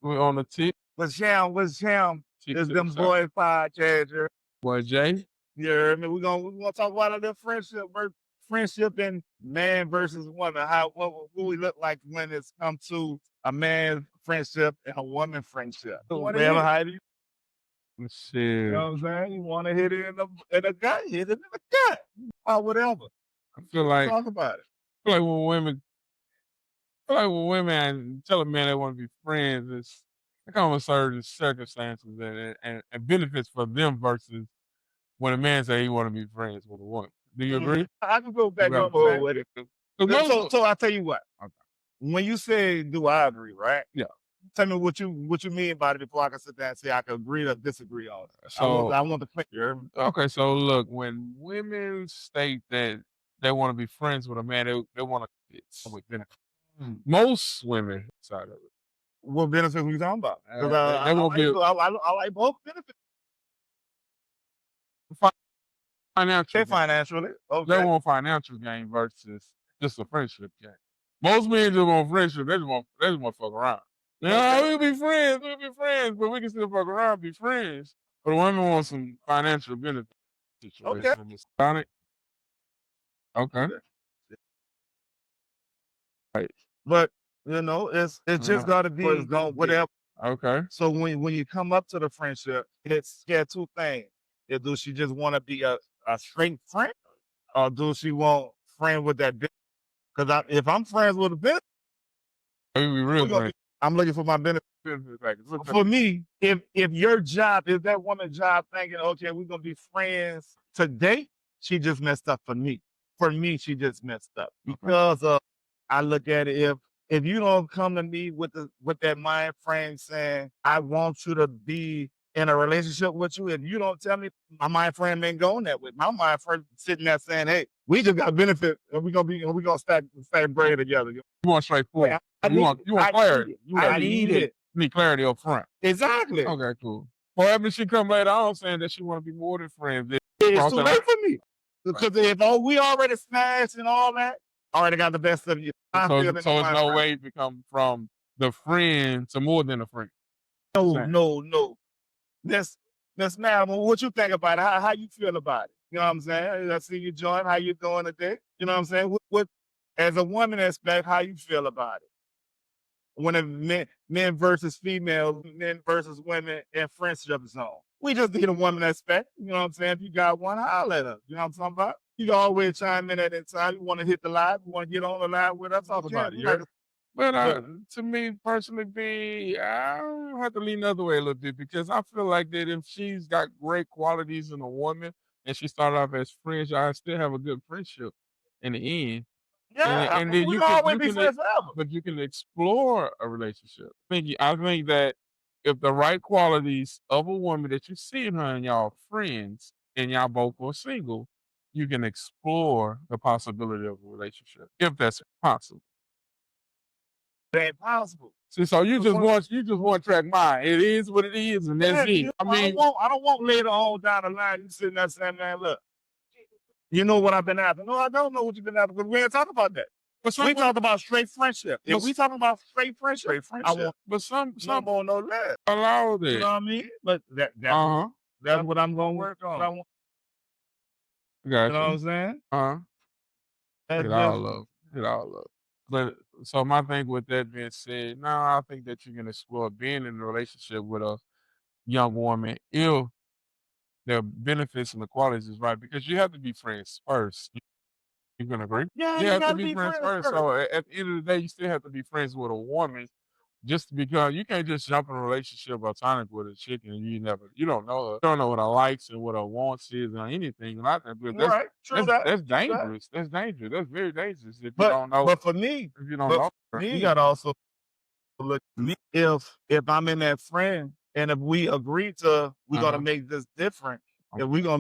We're on the tip. What's Sham? Tip It's to them the side. boys podcaster. Boy Jay. You heard me? We're gonna talk about a little friendship and man versus woman. What we look like when it's come to a man friendship and a woman friendship. Whatever, Heidi. Let's You see. know what I'm saying? You want to hit it in the gut, hit it in the gut. Or whatever. I feel like Talk about it. when women tell a man they want to be friends, it's it comes with certain circumstances and benefits for them versus when a man say he want to be friends with a woman. Do you agree? I can go back You up got a with it. point. So I tell you what. Okay. When you say do I agree, right? Yeah. Tell me what you mean by it before I can sit there and say I can agree or disagree on it. So I want the clear. okay, so look, when women state that they want to be friends with a man, they want to get with benefits. Most women side of it. What benefits are you talking about? Because They won't be I like both benefits. financial. Financially. Okay. They want financial gain versus just a friendship gain. Most men just want friendship. They just want to fuck around. Yeah, we'll be friends, but we can still fuck around and be friends. But a woman wants some financial benefit situation. Okay. Platonic. Okay. Right. But you know, it's just gotta be whatever. Okay. So when you come up to the friendship, it's two things. Do she just want to be a straight friend, or do she want friend with that benefit? Because if I'm friends with a benefit, We real friends. I'm looking for my benefit. For me, if your job is that woman's job thinking, okay, we're gonna be friends today, she just messed up for me. For me, she just messed up because I look at it if you don't come to me with that mind frame saying I want you to be in a relationship with you, if you don't tell me, my mind frame ain't going that way. My mind frame sitting there saying, hey, we just got benefit and we're gonna stack bread together. You want straightforward. You want clarity. I need it. You need clarity up front. Exactly. Okay, cool. Well, after she come later on saying that she want to be more than friends, it's too late for me. Because if we already smashed and all that, already got the best of you. So it's no way to come from the friend to more than a friend. No. That's mad. Well, what you think about it? How you feel about it? You know what I'm saying? I see you join. How you doing today? You know what I'm saying? What as a woman aspect, how you feel about it? When a men versus females, men versus women in friendship zone. We just need a woman aspect. You know what I'm saying? If you got one, holler at us. You know what I'm talking about? You can always chime in at any time. You want to hit the live, you want to get on the live with us, talk about it. But to me personally, I don't have to lean the other way a little bit because I feel like that if she's got great qualities in a woman and she started off as friends, I still have a good friendship in the end. Yeah, and then we you can can always be friends forever. but you can explore a relationship. I think that if the right qualities of a woman that you see in her and y'all friends and y'all both are single, you can explore the possibility of a relationship if that's possible. It ain't possible. See, so you just want track mind. It is what it is, and that's it. I mean, I don't want later on down the line you sitting there saying, man, look, you know what I've been after. No, I don't know what you've been after because we ain't talking about that. But we talked about straight friendship. If we talking about straight friendship, but some more no less. Allow that. You know what I mean? But that's what I'm gonna work on. You know what I'm saying? It all love. But so my thing with that being said, now I think that you can explore being in a relationship with a young woman if the benefits and the qualities is right, because you have to be friends first. You can agree? Yeah, you have to be friends first. So at the end of the day, you still have to be friends with a woman, just because you can't just jump in a relationship platonic with a chick and you don't know her. You don't know what her likes and what her wants is or anything like that. That's dangerous. That's dangerous. That's very dangerous if you don't know. But for me, if you don't know her. You gotta also look at me if I'm in that friend and if we agree to we're gonna make this different. If we're gonna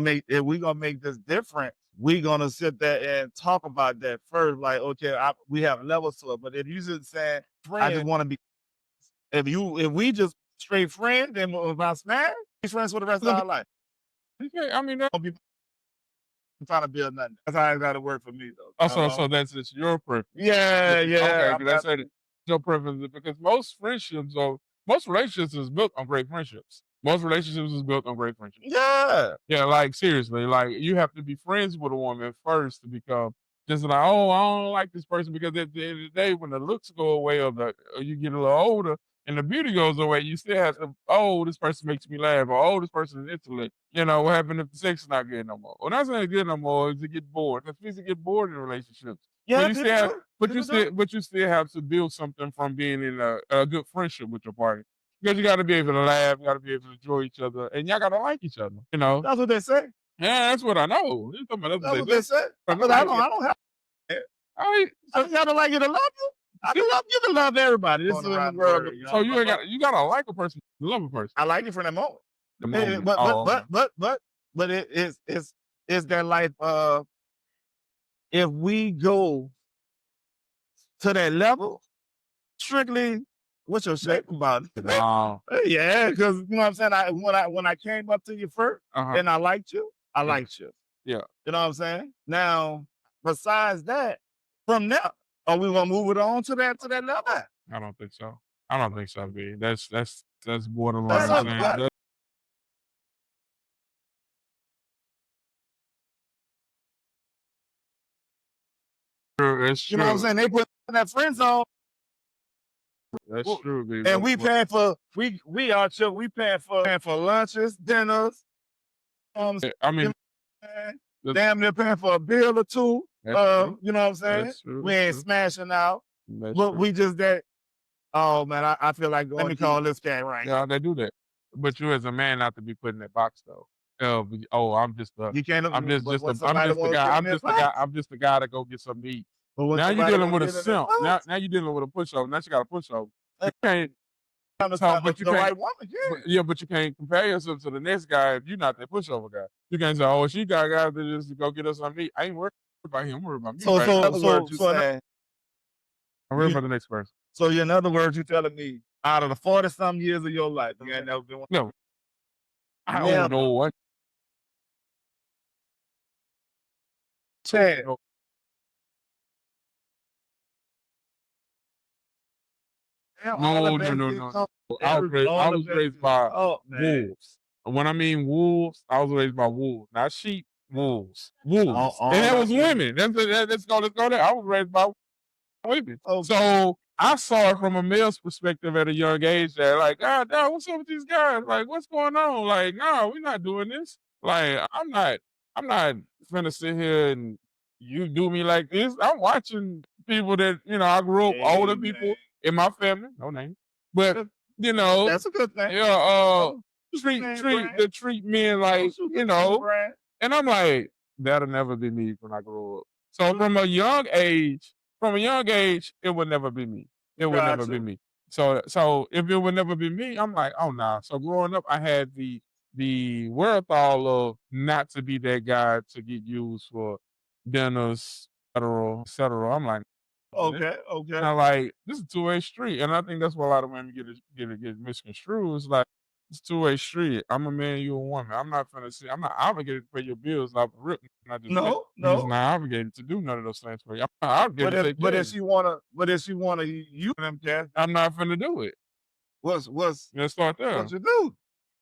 make this different, we're gonna sit there and talk about that first. Like, okay, we have levels to it. But if you just saying I just want to be, if we just straight friends, then if I smash, be friends for the rest of our life. Okay, I mean that. I'm trying to build nothing. That's how it gotta work for me though. Oh, so that's just your preference. Yeah. Okay, that's your preference because most friendships are most relationships is built on great friendships. Most relationships is built on great friendships. Yeah. Yeah, like seriously, like you have to be friends with a woman first to become just like, oh, I don't like this person because at the end of the day, when the looks go away or you get a little older and the beauty goes away, you still have to, oh, this person makes me laugh, or oh, this person is intellect. You know, what happened if the sex is not good no more? Well, that's not good no more, is to get bored. Because people get bored in relationships. Yeah, But you people still have, do. People do. but you still have to build something from being in a good friendship with your partner. Because you got to be able to laugh, you got to be able to enjoy each other, and y'all got to like each other. You know, That's what they say. yeah, that's what I know. You talking about That's that's what what they they say? say. I know, But I don't have it. I mean, I so, just gotta like you to love you. I can love you to love everybody. This is in the world. so you ain't got you gotta like a person to love a person. I like you from that moment. The moment. But it's that life. If we go to that level, strictly, what's your shape about it? Wow. Yeah, because you know what I'm saying. When I came up to you first and I liked you, I liked you. Yeah. You know what I'm saying. Now, besides that, from now, are we gonna move it on to that level? I don't think so. I don't think so, B. That's borderline. That's true. It's You know what I'm true. saying? They put in that friend zone, That's true, B. and we paying for we are chill. We paying for lunches, dinners. I mean, Damn near paying for a bill or two. You know what I'm saying? That's true. We ain't smashing out, That's but true. we just that. Oh man, I feel like going. Let me call this guy right. Yeah, they do that. But you as a man not to be put in that box though. Oh, I'm just the You can't. I'm just but the when I'm somebody just the wants to guy. put I'm in that just the box, guy. I'm just the guy to go get something to eat. but when Now you're somebody dealing wanna with a get in that simp. Now box, you're dealing with a pushover. Now you got a pushover. You Hey, can't but you the can't right woman, yeah. but you can't compare yourself to the next guy if you're not that pushover guy. You can't say, oh, she got guys that just go get us something to eat. I ain't worried about him. I'm worried about me. So Right? In other words, I'm worried you, about the next person. so in other words, you're telling me out of the 40-some years of your life, you ain't never been one. No. I don't know what. Chad. No. I was raised by wolves. When I mean wolves, I was raised by wolves, not sheep. Wolves, and that was women. Let's go there. I was raised by women, so I saw it from a male's perspective at a young age. That like, God, damn, what's up with these guys? Like, what's going on? Like, no, we're not doing this. Like, I'm not gonna sit here and you do me like this. I'm watching people that I grew up older people in my family, no names, but That's a good thing. yeah, treat men like and I'm like, that'll never be me when I grow up. So from a young age, it would never be me. It would never be me. So if it would never be me, I'm like, oh nah. So growing up, I had the wherewithal of not to be that guy to get used for dinners, et cetera. I'm like, Okay. and I'm like, this is a two-way street, and I think that's why a lot of women get misconstrued. It's like it's a two-way street. I'm a man, you a woman. I'm not finna see. I'm not obligated to pay your bills off the rip. You're just not obligated to do none of those things for you. I'm not obligated to take care of you. If she wanna, you them cash. I'm not finna do it. Let's start there. what you do?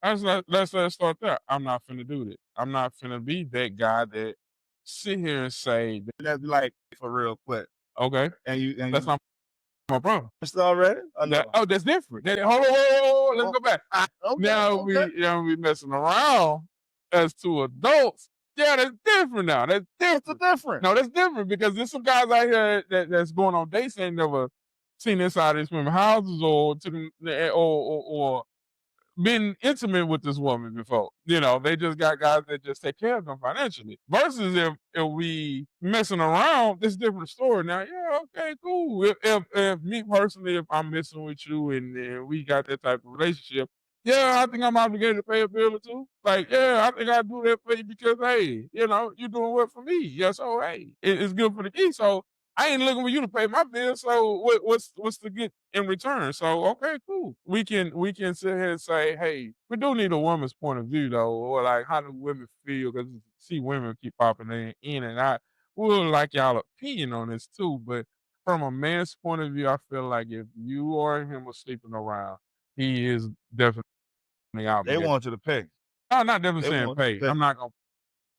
Let's start there. I'm not finna do that. I'm not finna be that guy that sit here and say That's like for real quick. okay, And that's not my problem. it's already? That's different. Hold on, let's go back. Now we messing around as two adults. Yeah, that's different now. That's different. No, that's different because there's some guys out here that's going on dates ain't never seen inside these women's houses or to them or been intimate with this woman before. They just got guys that just take care of them financially. Versus if we messing around, it's a different story. Now, yeah, okay, cool. If me personally, if I'm messing with you and we got that type of relationship, yeah, I think I'm obligated to pay a bill or two. Like, yeah, I think I do that for you because hey, you're doing what for me. Yeah, so hey, it's good for the key. So I ain't looking for you to pay my bill. So what's to get in return? So okay, cool. We can sit here and say, hey, we do need a woman's point of view though, or like how do women feel? Because see women keep popping in and out. We would like y'all opinion on this too, but from a man's point of view, I feel like if you or him are sleeping around, he is definitely They obligated. want you to pay. I'm not definitely They saying want pay. pay. I'm not gonna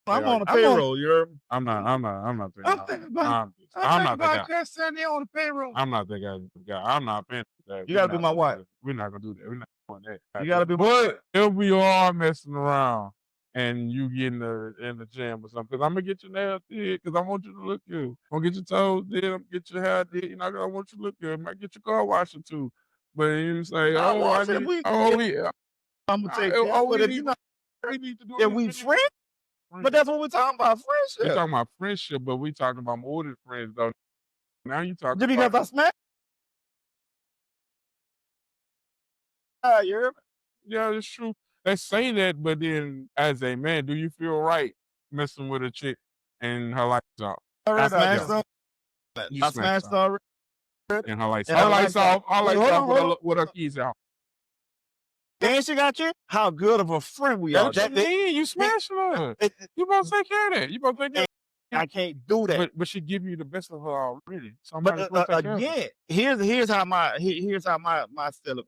pay I'm all on your the payroll, you heard me? I'm not thinking I'm about thinking about I'm not that guy. Chris Sandy on the payroll. I'm not that guy. I'm not paying for that. You gotta be my wife. We're not gonna do that. We're not doing that. You gotta be my But if we are messing around and you get in the gym or something, 'cause I'm gonna get your nails did because I want you to look good. I'm gonna get your toes did. I'm gonna get your hair did. You know, I want you to look good. I might get your car washed too. But you say, I oh, I watch it. need, oh, we, I'm gonna take oh, that. But we if need, you not, we need to do if it. we friends, but that's what we're talking about, We're friendship. talking about friendship, but we talking about more than friends though. Now you talking Just about because I smack, you heard me? yeah, it's true. They say that, but then as a man, do you feel right messing with a chick and her lights off? I smashed Yeah, her. you I smashed smashed her her. and her lights And off. her lights off. Her Wait, lights hold off on, hold on. with her keys out. Then she got you. How good of a friend we are. What you mean? You smashing her. You supposed to take care of that. You supposed to take care of I can't do that. but she give you the best of her already. So I But might as well take care of her. again, here's how my still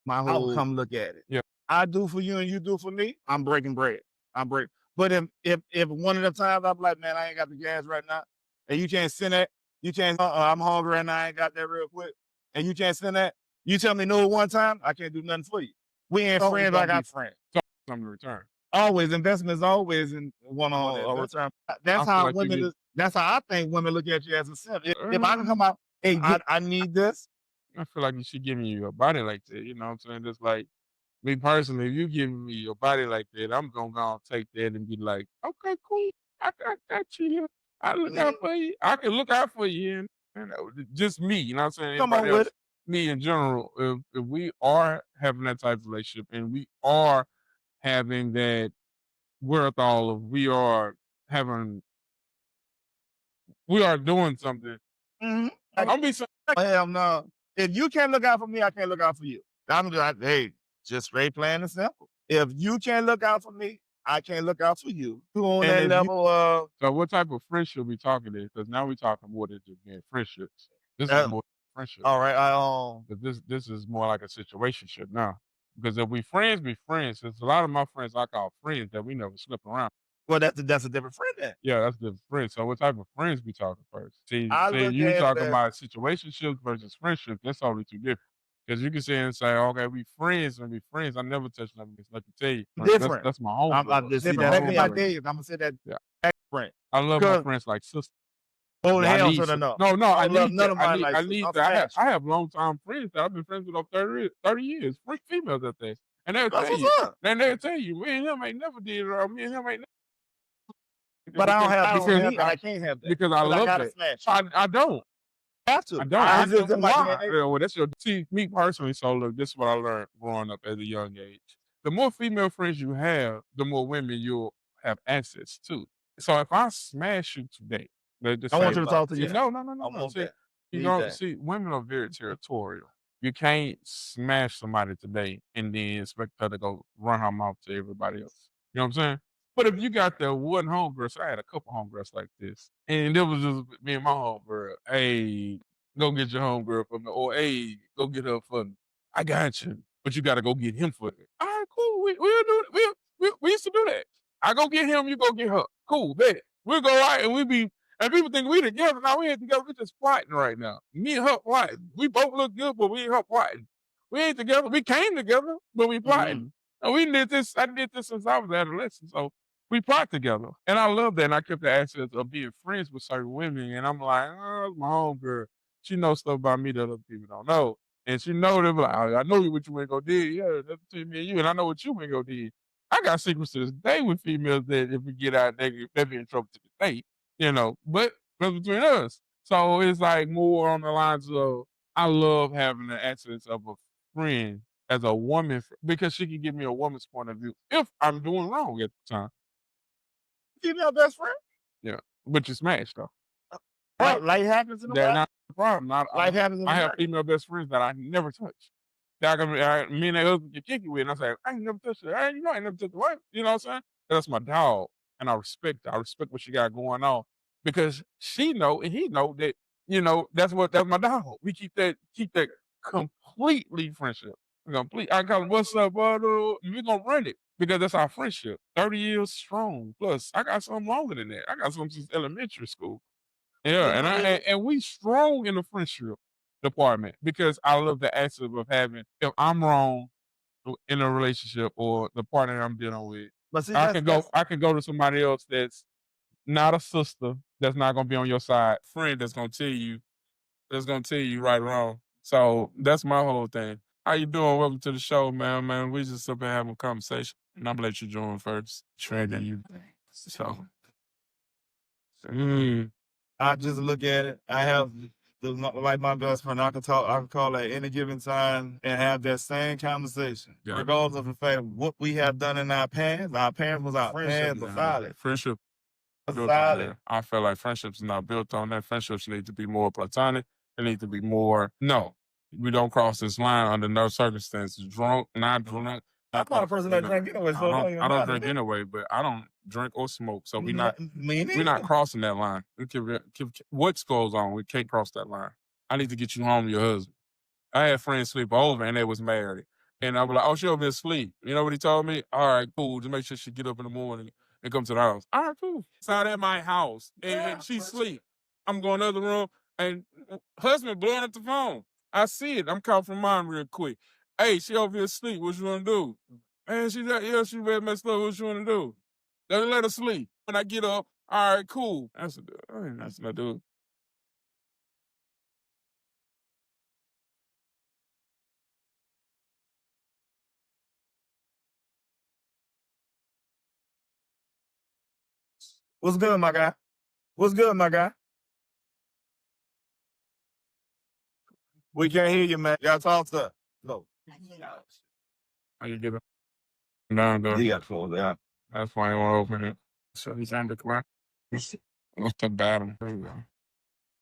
my whole outcome look at it. Yeah. I do for you and you do for me. I'm breaking bread. I'm breaking. But if one of the times I'm like, man, I ain't got the gas right now, and you can't send that, you can't. I'm hungry and I ain't got that real quick, and you can't send that. You tell me no one time, I can't do nothing for you. We ain't friends like I'm friends. Something to return. Always investments, always in one on return. That's how like women. That's how I think women look at you as a simp. If I can come out, hey, I need this. I feel like you should give me your body like that. You know what I'm saying? Just like me personally, if you giving me your body like that, I'm gonna go and take that and be like, okay, cool. I got you here. I look out for you. I can look out for you. And just me, you know what I'm saying? Come on Everybody with else, it. me in general, if we are having that type of relationship and we are having that wherewithal of we are doing something. I'm be saying, Hell no. If you can't look out for me, I can't look out for you. I'm like, hey, just straight plain and simple. If you can't look out for me, I can't look out for you. You on that level of so what type of friendship we talking there? Because now we talking more than just being friendships. This is more friendship. all right. But this is more like a situationship now. Because if we friends, be friends. There's a lot of my friends I call friends that we never slip around. well, that's a different friend then. Yeah, that's different friends. So what type of friends we talking first? See, I look you at it talking as- about situationships versus friendships. That's totally two different. Because you can sit and say, okay, we friends and we friends. I never touch nothing. Let me tell you, Different. That's my home. I'm just see that. Back in my days, I'm gonna say that. Yeah. Friend. I love my friends like sisters. Oh Yeah, hell to the no. No, I I love need none that. of mine I need, like I sisters. need I'm that. smashed. I have long time friends that I've been friends with over 30 years. Freak females out there. And they'll That's tell what's you. up. Then they'll tell you, me and him ain't never did it, or me and him ain't never. But I don't have because this, and I can't have that. Because I love gotta that. smash. I don't. Have to. I don't. I just don't. my Why? DNA. Yeah, well, that's your see me personally. So look, this is what I learned growing up at a young age. The more female friends you have, the more women you'll have access to. So if I smash you today, let's just I say, want you to talk to see, you. no. I want See, that. you Need don't that. see women are very territorial. You can't smash somebody today and then expect her to go run her mouth to everybody else. You know what I'm saying? But if you got that one homegirl, so I had a couple homegirls like this, and it was just me and my homegirl. Hey, go get your homegirl for me, or hey, go get her for me. I got you, but you got to go get him for me. All right, cool. We'll do it. We used to do that. I go get him, you go get her. Cool, bet. We'll go out and we be. And people think we together. Now we ain't together. We just plotting right now. Me and her plotting. We both look good, but we and her plotting. We ain't together. We came together, but we plotting. And we did this. I did this since I was adolescent. So we plot together. And I love that. And I kept the access of being friends with certain women. And I'm like, oh, my homegirl. She knows stuff about me that other people don't know. And she know them like, I know what you ain't gonna do. Yeah, that's between me and you. And I know what you ain't gonna do. I got secrets to this day with females that if we get out, they be in trouble to the day. You know, but that's between us. So it's like more on the lines of I love having the access of a friend as a woman because she can give me a woman's point of view if I'm doing wrong at the time. Female best friend. Yeah, but you smash though. Life happens in the That's world. not the problem. Life happens in the I have world. female best friends that I never touch. That me and that husband get kicky with, and I say, I ain't never touched her. I ain't never touched the wife. You know what I'm saying? That's my dog, and I respect her. I respect what she got going on because she know and he know that that's my dog. We keep that completely friendship. I call him, "What's up, brother?" We gonna run it because that's our friendship. 30 years strong. Plus, I got something longer than that. I got something since elementary school. Yeah, and we strong in the friendship department because I love the aspect of having if I'm wrong in a relationship or the partner I'm dealing with, But see, I can go to somebody else that's not a sister, that's not gonna be on your side, friend that's gonna tell you right or wrong. So that's my whole thing. How you doing? Welcome to the show, man. Man, we just up here having a conversation, and I'm gonna let you join first. Trending you. So, mm, I just look at it. I have like my best friend. I can talk. I can call at any given time and have that same conversation, yeah. regardless of the fact what we have done in our past. Our past was our past, but solid. Friendship built on Solid. that. I feel like friendships are not built on that. Friendships need to be more platonic. They need to be more. No, we don't cross this line under no circumstances. Drunk, not drunk. I'm not a person that drink anyway, so I don't drink anyway, but I don't drink or smoke. So me we're neither. not crossing that line. What goes on? We can't cross that line. I need to get you home to your husband. I had friends sleep over and they was married. And I was like, "Oh, she'll be asleep." You know what he told me? "All right, cool. Just make sure she get up in the morning and come to the house." "All right, cool." It's not at my house. And she sleep. I'm going to the other room and husband blowing up the phone. I see it. I'm calling from mom real quick. "Hey, she over here asleep. What you want to do?" "Man, she's like, yeah, she real messed up. What you want to do?" Let her sleep. When I get up, "All right, cool." That's my dude. What's good, my guy? What's good, my guy? We can't hear you, man. Y'all talk to. No. How you get up? Down there. He got phone down. That's why I want to open it. So he's under class. What's the bottom? There you go.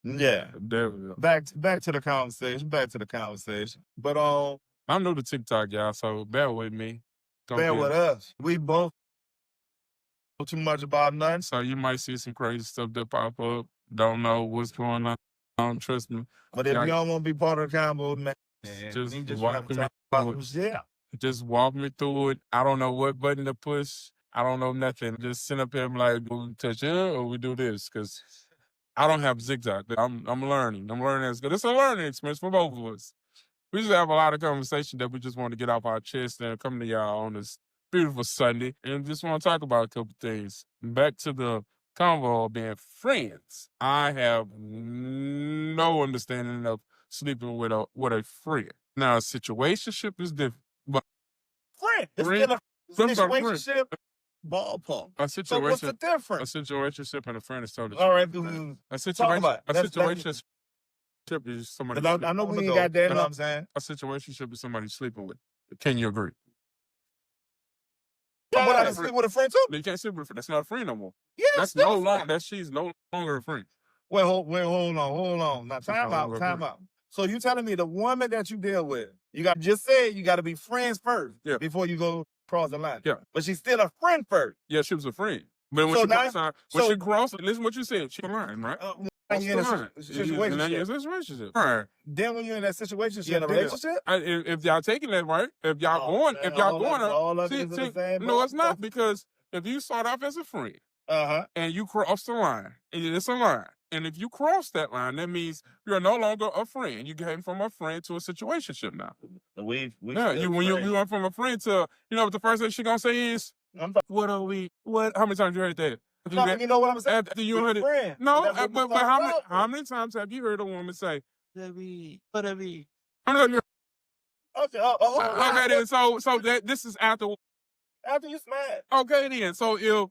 Yeah. There we go. Back to the conversation. Back to the conversation. But I'm new to TikTok, y'all, so bear with me. bear with us. We both know too much about nothing. So you might see some crazy stuff that pop up. Don't know what's going on. Trust me. But if you don't want to be part of the combo, man, Just we just walk trying to me talk about some shit. Just walk me through it. I don't know what button to push. I don't know nothing. Just sit up here and like, do we touch it or we do this? Because I don't have zigzag. I'm learning. I'm learning as good. It's a learning experience for both of us. We just have a lot of conversation that we just want to get off our chest and come to y'all on this beautiful Sunday and just want to talk about a couple things. Back to the convo of being friends. I have no understanding of sleeping with a friend. Now, a situationship is different, but Friend. It's friend, still a situationship ballpark. So what's the a difference? situationship and a friend is totally All right, different. A talk about it. a situationship is somebody. I know we ain't got that. You know what I'm saying? A situationship is somebody sleeping with. Can you agree? Yeah, but I can sleep with a friend too. You can't sleep with a friend. That's not a friend no more. Yeah, That's no longer. That she's no longer a friend. Wait, hold on. Now, time out. So you telling me the woman that you deal with, you got just said you got to be friends first before you go cross the line. Yeah. But she's still a friend first. Yeah, she was a friend. But when So she now- crossed, listen what you said. She lying, right? When you're in a And then you're in situation. a situationship. Right. Then when you're in that situation, in a relationship. If y'all taking that right, if y'all going up, no, it's not because if you start off as a friend and you cross the line, and it's a line, and if you cross that line, that means you're no longer a friend. You came from a friend to a situationship now. We You went from a friend to what the first thing she gonna say is, "What are we? What? How many times you heard that?" You know what I'm saying? After you heard it, Friend. no. That's what we But started out how many times have you heard a woman say, "What are we?" Okay. Okay, then. So that this is after After you smash. Okay, then. So if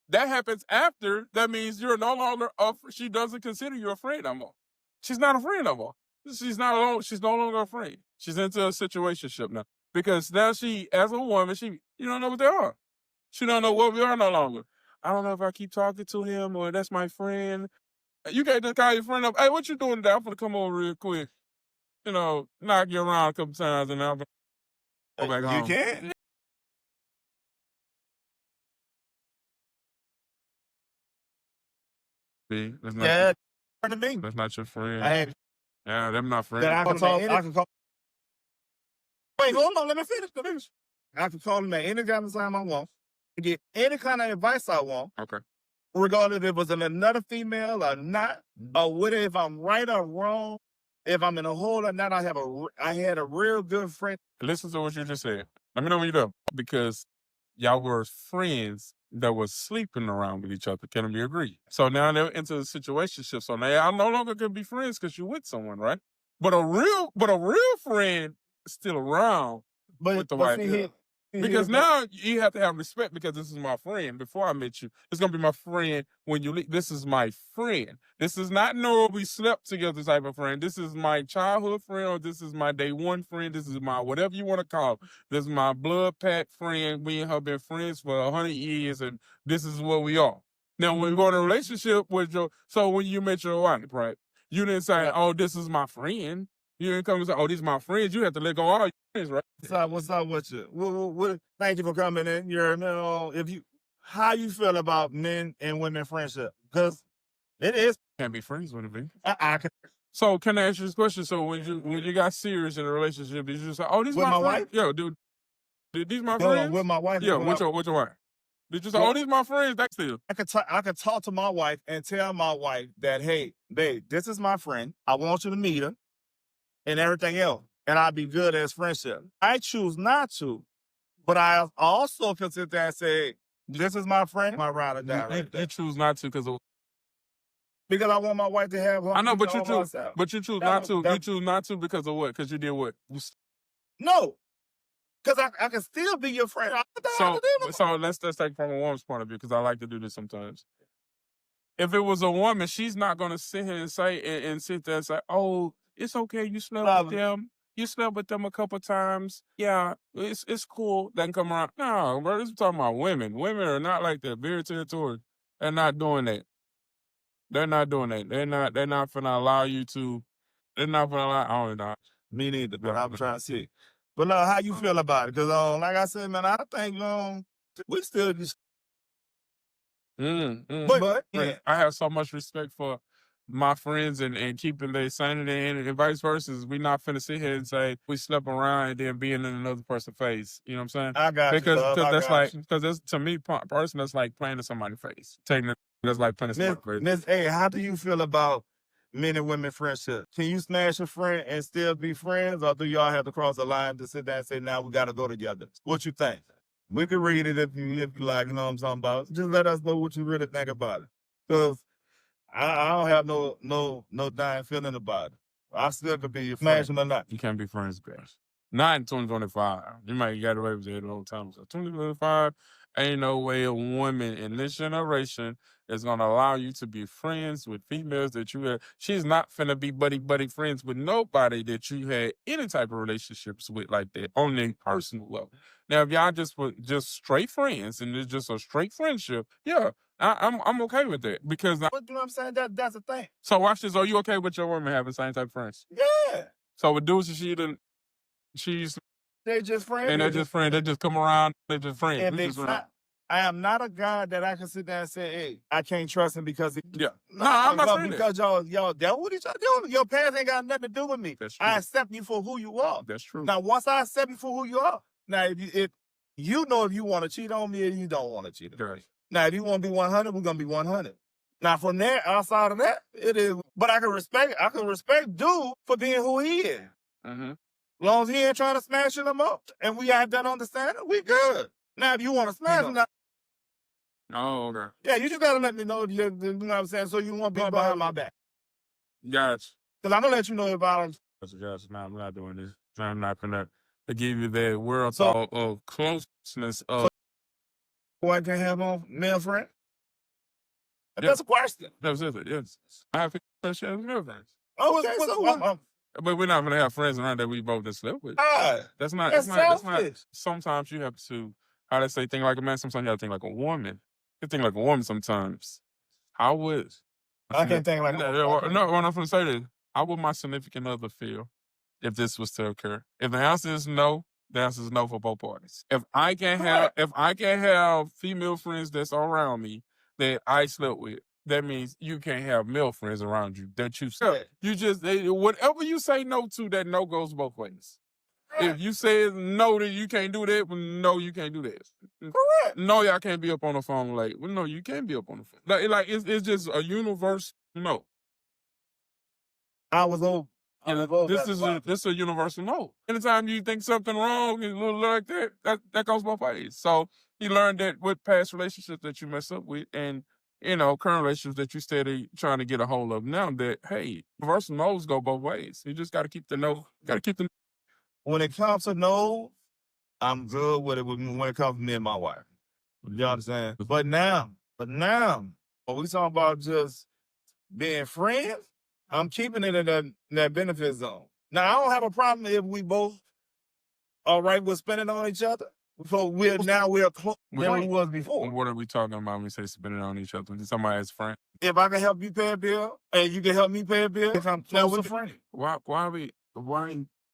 that happens after, that means you're no longer she doesn't consider you a friend no more. She's not a friend no more. She's no longer a friend. She's into a situationship now. Because now as a woman, you don't know what they are. She don't know what we are no longer. I don't know if I keep talking to him or that's my friend. You can't just call your friend up. "Hey, what you doing today? I'm gonna come over real quick. Knock you around a couple times and I'll go back home." You can. See, that's not your friend. I had Yeah, them not friends. that I can call. Wait, hold on, let me finish. I can call him at any kind of time I want, to get any kind of advice I want. Okay. Regardless if it was another female or not, or whether if I'm right or wrong, if I'm in a hole or not. I had a real good friend. Listen to what you just said. Let me know when you're done. Because y'all were friends that was sleeping around with each other. Can we agree? So now they're into a situationship. So now y'all no longer can be friends because you're with someone, right? But a real friend is still around with the wife. Because now you have to have respect because this is my friend. Before I met you, it's gonna be my friend when you leave. This is my friend. This is not no we slept together type of friend. This is my childhood friend, or this is my day one friend. This is my whatever you want to call it. This is my blood pack friend. We and her been friends for 100 years, and this is what we are. Now, when we go in a relationship with so when you met your wife, right? You didn't say, "Oh, this is my friend." You didn't come and say, "Oh, these are my friends." You have to let go of all your friends, right? What's up with you? Thank you for coming in. How you feel about men and women friendship? Because it is. Can't be friends with me. I can. So can I ask you this question? So when you got serious in a relationship, did you just say, "Oh, these With my my friends"? wife? Yo, dude, these my friends? With my wife. Yeah, with your wife. Did you say, "Oh, these my friends"? That's still. I could talk to my wife and tell my wife that, hey, babe, this is my friend. I want you to meet her and everything else. And I'd be good as friendship. I choose not to, but I also can sit there and say, this is my friend, my ride or die. You choose not to because I want my wife to have her. I know, but you choose not to. You choose not to because of what? Because you did what? No, because I can still be your friend. So let's take from a woman's point of view because I like to do this sometimes. If it was a woman, she's not going to sit here and say and sit there and say, "Oh, it's okay. You slept with them. You slept with them a couple times. Yeah, it's cool." That can come around. No, bro, this is talking about women. Women are not like that. Very territorial. They're not doing that. They're not doing that. They're not gonna allow you to. They're not gonna allow. I don't know. Me neither, but I'm trying to see. But no, how you feel about it? Because like I said, man, I think we still just. But yeah. I have so much respect for my friends and keeping their sanity and vice versa. We not finna sit here and say we slept around and then being in another person's face. You know what I'm saying? I got because you. Because that's to me person that's like playing in somebody's face. Taking it that's like playing in somebody's face. Miss A, how do you feel about men and women friendship? Can you smash a friend and still be friends, or do y'all have to cross the line to sit there and say, now we got to go together? What you think? We can read it if you like, you know what I'm talking about. Just let us know what you really think about it. Because I don't have no dying feeling about it. I still could be your friend. Smashing or not. You can't be friends, guys. Not in 2025. You might get away with it a long time ago. 2025, ain't no way a woman in this generation is gonna allow you to be friends with females that you have. She's not finna be buddy friends with nobody that you had any type of relationships with like that on a personal level. Now, if y'all just were just straight friends and it's just a straight friendship, yeah, I'm okay with that because you know what I'm saying? That's the thing. So watch this. Are you okay with your woman having the same type of friends? Yeah. So with dudes, They're just friends. and they're just friends. They just come around. They're just friends. And I am not a guy that I can sit there and say, hey, I can't trust him because yeah. No, I'm not saying because y'all dealt with each other. Your parents ain't got nothing to do with me. That's true. I accept you for who you are. That's true. Now, once I accept you for who you are, now if you know if you want to cheat on me or you don't want to cheat on me. Right. Now, if you want to be 100, we're gonna be 100. Now, from there, outside of that, it is. But I can respect dude for being who he is. Mm-hmm. As long as he ain't trying to smash him up, and we have that understanding, we good. Now, if you want to smash him, oh, okay. Yeah, you just gotta let me know. You know what I'm saying? So you won't be behind my back. Gotcha. Because I'm gonna let you know if I don't. Gotcha. No, I'm not doing this. I'm not gonna give you that world thought of closeness of. Boy, can have a male friend. That's a question. That's it. Yes, I have male friends. Oh, okay. So but we're not gonna have friends around that we both just live with. That's not. That's That's not. Sometimes you have to. How they say, think like a man. Sometimes you have to think like a woman. You think like a woman sometimes. I would. I can't think like no. What I'm going to say is, how would my significant other feel if this was to occur? If the answer is no, the answer is no for both parties. If I can't have female friends that's around me that I slept with, that means you can't have male friends around you that you slept. You just whatever you say no to, that no goes both ways. If you say no, that you can't do that, well, no, you can't do that. Correct. No, y'all can't be up on the phone late. Well, no, you can't be up on the phone. Like it's just a universal no. I was over. This is a universal no. Anytime you think something wrong and little like that goes both ways. So you learn that with past relationships that you mess up with, and current relationships that you steady trying to get a hold of now. That hey, universal no's go both ways. You just got to keep the no. Got to keep the. When it comes to no, I'm good with it when it comes to me and my wife. You understand? But now, when we talking about just being friends, I'm keeping it in that benefit zone. Now, I don't have a problem if we both all right with spending on each other. So we're close than we was before. What are we talking about when we say spending on each other? Somebody as a friend. If I can help you pay a bill and you can help me pay a bill, if I'm close with a friend. Why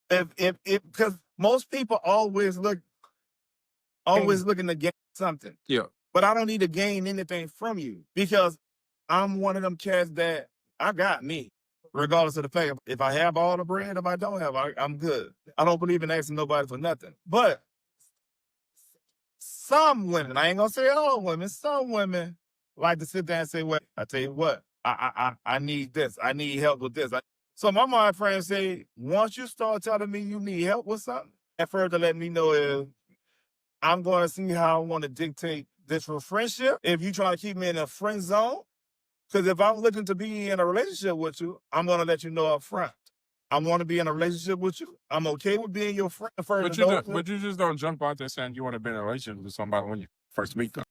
If because most people always looking to gain something. Yeah. But I don't need to gain anything from you because I'm one of them cats that I got me. Regardless of the fact, if I have all the bread, if I don't have, I'm good. I don't believe in asking nobody for nothing. But some women, I ain't gonna say all women, some women like to sit there and say, well, I tell you what, I need this. I need help with this. So my friends say, once you start telling me you need help with something, at first to let me know is I'm going to see how I want to dictate this for friendship. If you trying to keep me in a friend zone, because if I'm looking to be in a relationship with you, I'm going to let you know up front. I want to be in a relationship with you. I'm okay with being your friend. But you just don't jump out there saying you want to be in a relationship with somebody when you first meet them.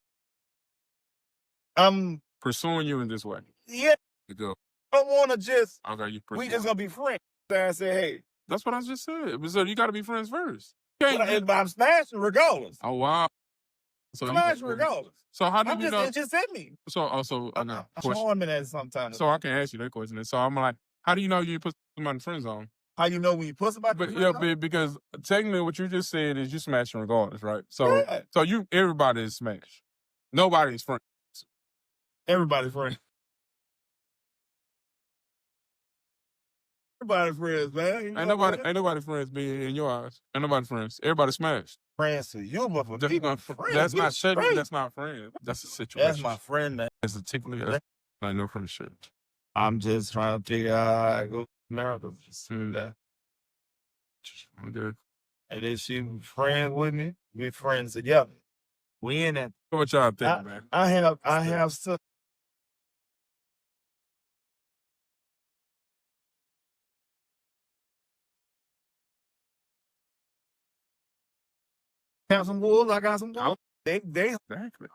I'm pursuing you in this way. Yeah. You go. I don't want to just, Okay, we just going to be friends. And say, hey. That's what I just said. So you got to be friends first. I'm smashing regardless. Oh, wow. So smashing regardless. So how did you know? It just hit me. So I know. I'm showing me that sometimes. So I can ask you that question. So I'm like, how do you know you put somebody in friend zone? How you know when you put somebody in friend zone? Because technically what you just said is you smashing regardless, right? So everybody is smashed. Nobody's friends. Everybody's friends. Everybody's friends, man. Ain't nobody friends be in your eyes. Ain't nobody friends. Everybody smashed. Friends to you, but for people, that's not friends. That's not friends. That's a situation. That's my friend. That's a tickler. Like no friendship. I'm just trying to figure out how I go to America. I'm good. And then she friends with me. We friends together. We in that. What y'all think, man? I have stuff. Have some wolves. I got some dogs. They exactly.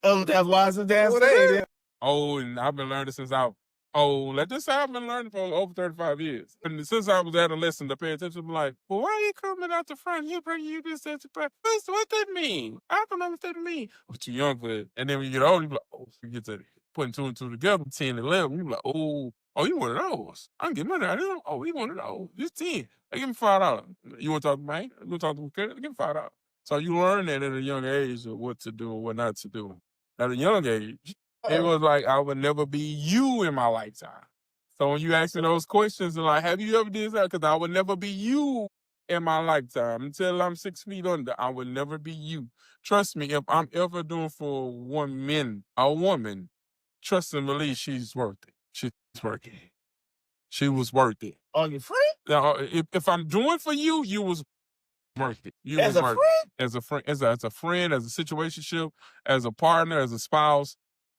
That's why I said that. Oh, and I've been learning since I've been learning for over 35 years. And since I was adolescent to pay attention, I'm like, well, why are you coming out the front? You bring you this, that, what that mean? I don't know what that mean. I'm too young for it. And then when you get older, you be like, oh, you get to putting two and two together, 10, 11. You be like, oh, you one of those. I can get money out of them. Oh, you one of those. It's 10. Hey, give me $5. You want to talk to me? You want to talk to me? Give me $5. So you learn that at a young age of what to do and what not to do. At a young age, it was like I would never be you in my lifetime. So when you ask me those questions, like, have you ever did that? Because I would never be you in my lifetime. Until I'm 6 feet under, I would never be you. Trust me, if I'm ever doing for a woman, trust and believe she's worth it. She's worth it. She was worth it. Are you free? If I'm doing for you, you was worth it. You as was a worth friend? It. As a friend, as a friend, as a situationship, as a partner, as a spouse.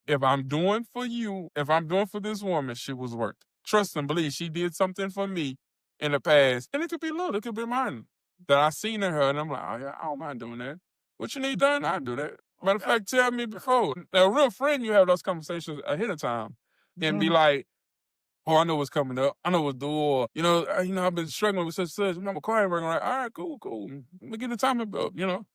If I'm doing for you, if I'm doing for this woman, she was worth it. Trust and believe she did something for me in the past. And it could be little, it could be mine. That I seen in her and I'm like, oh yeah, I don't mind doing that. What you need done, I'll do that. Matter of fact, tell me before. Now, a real friend, you have those conversations ahead of time and be like, oh, I know what's coming up. I know what's due. Or, I've been struggling with such. My car ain't working right. All right, cool. Let me get the timing belt, et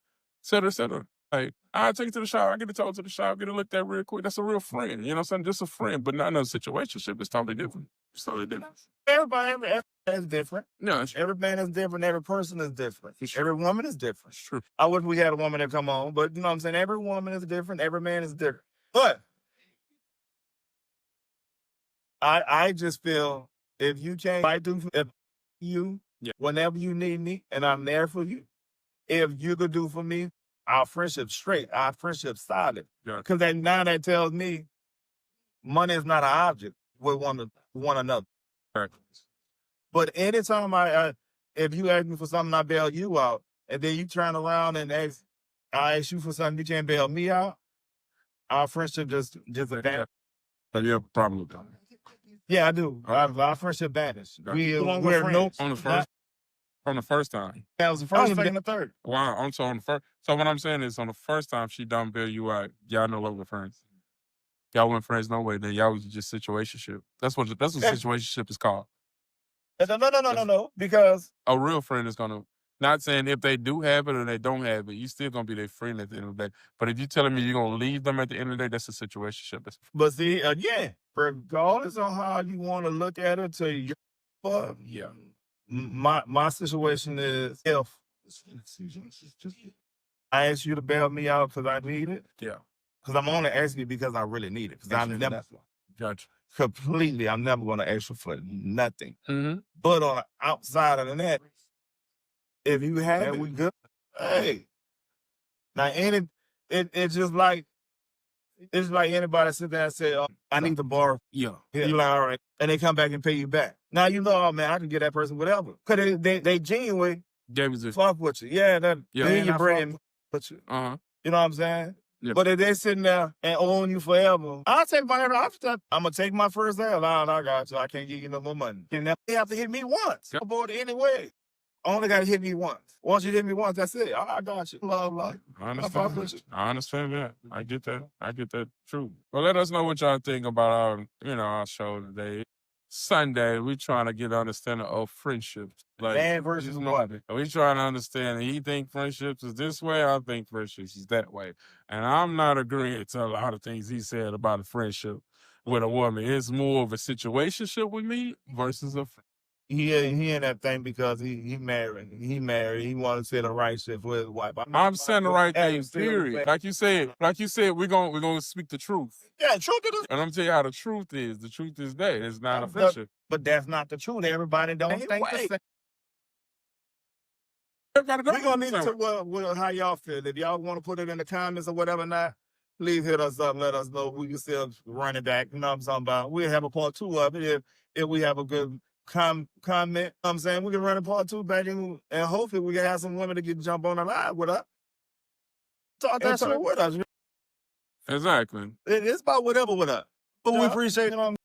cetera. Like, I take it to the shop. I get it towed to the shop, get it looked at real quick. That's a real friend. You know what I'm saying? Just a friend, but not in a situationship. It's totally different. Everybody is different. Yeah. Every man is different. Every person is different. Every woman is different. It's true. I wish we had a woman that come on, but you know what I'm saying? Every woman is different. Every man is different. But I just feel if you can't fight if you Yeah. Whenever you need me and I'm there for you, if you could do for me, our friendship straight, our friendship solid. Yeah. Because that tells me money is not an object with one another. Right. But anytime if you ask me for something, I bail you out, and then you turn around and I ask you for something, you can't bail me out. Our friendship just a bad. So you have a problem with that? Yeah, I do. Our friendship vanished. We're no on the first. From the first time. That was the first, second, and the third. Wow. On the first. So what I'm saying is, on the first time she done bail you out, y'all no longer friends. Y'all weren't friends no way. Then y'all was just situationship. That's what situationship is called. No. Because a real friend is gonna, not saying if they do have it or they don't have it, you still gonna be their friend at the end of the day. But if you telling me you're gonna leave them at the end of the day, that's a situationship. But see, again, regardless on how you want to look at it, to your yeah. My situation is, if I ask you to bail me out because I need it, yeah, because I'm only asking you because I really need it. Because I'm never completely, I'm never going to ask you for nothing. Mm-hmm. But on the outside of that, if you have it, we good. Hey, now it's just like. It's like anybody sit there and say, "Oh, I need to borrow." Yeah. You're like, all right. And they come back and pay you back. Now you know, oh man, I can get that person whatever. Because they genuinely fuck with you. Yeah, then you bring with you. Uh-huh. You know what I'm saying? Yeah. But if they sitting there and own you forever, I'll take my every option. I'm going to take my first L. I got you. I can't give you no more money. And they have to hit me once. Yep. Aboard anyway. Only got to hit me once. Once you hit me once, that's it. I got you. Blah, blah. I understand. I understand that. I get that. I get that. True. Well, let us know what y'all think about our show today. Sunday, we trying to get an understanding of friendships. Like, man versus woman. We trying to understand. He think friendships is this way. I think friendships is that way. And I'm not agreeing to a lot of things he said about a friendship with a woman. It's more of a situationship with me versus a friend. He in that thing because he married. He married. He wanted to say the right shit for his wife. I'm saying the right thing, period. Like you said, we're gonna speak the truth. Yeah, truth is. And I'm telling you how the truth is. The truth is that it's not a friendship. But that's not the truth. Everybody don't think the same. We're gonna need to how y'all feel. If y'all want to put it in the comments or whatever, not please hit us up. Let us know. We can still run it back. You know what I'm talking about? We'll have a part 2 of it if we have a good comment. You know what I'm saying, we can run a part 2 back and hopefully we can have some women to jump on the live with us. Talk that shit with us. Exactly. It's about whatever with us. But we appreciate it.